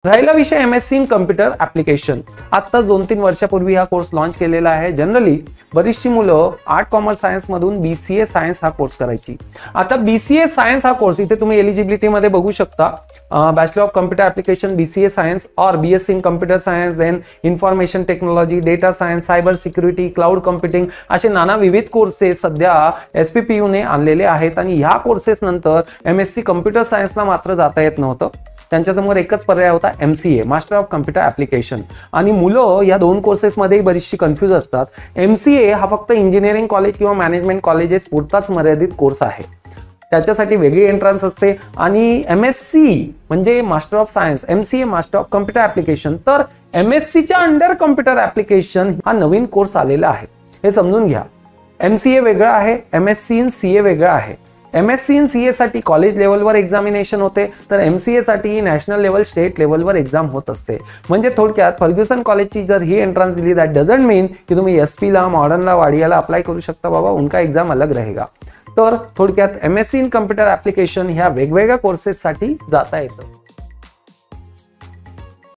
राहिला विषय MSc in computer application. आत्ताच 2-3 वर्षापूर्वी हा कोर्स लॉन्च केलेला आहे. जनरली बरीचशी मुलं आर्ट कॉमर्स सायन्स मधून बीसीए सायन्स हा कोर्स करायची. आता बीसीए सायन्स हा कोर्स इथे तुम्ही एलिजिबिलिटी मध्ये बघू शकता. Bachelor of computer application BCA science और BSc in computer science, then information technology, data science, cyber security, cloud computing असे नाना विविध कोर्सेस सध्या एसपीपीयू ने आणलेले आहेत. आणि ह्या कोर्सेस नंतर एमएससी कम्प्युटर सायन्सला मात्र जाता येत नव्हतं. त्यांच्यासमोर एकच पर्याय होता MCA, master of computer application. आणि मुलं या दोन कोर्सेसमध्ये बरीचशी कन्फ्यूज असतात. एमसीए हा फक्त इंजिनिअरिंग कॉलेज किंवा मॅनेजमेंट कॉलेजेस पुरताच मर्यादित कोर्स आहे. त्याच्यासाठी वेगळी एंट्रन्स असते. आणि एमएससी म्हणजे master of science, MCA master of computer application. तर एमएससीच्या अंडर कम्प्युटर ऍप्लिकेशन हा नवीन कोर्स आलेला आहे. हे समजून घ्या. एमसीए वेगळं आहे, एमएससी इन सीए वेगळं आहे. एमएससी इन सीए साठी कॉलेज लेवलवर एक्झामिनेशन होते, तर एमसीए साठी नॅशनल लेवल, स्टेट लेवलवर एक्झाम होत असते. म्हणजे थोडक्यात फर्ग्युसन कॉलेजची जर ही एंट्रन्स दिली, दॅट डझंट मीन की तुम्ही एसपीला, मॉडर्नला, वाडियाला अप्लाय करू शकता. बाबा उनका एग्जाम अलग रहेगा. तर थोडक्यात एमएससी इन कम्प्युटर ऍप्लिकेशन ह्या वेगवेगळ्या कोर्सेससाठी जाता येतं.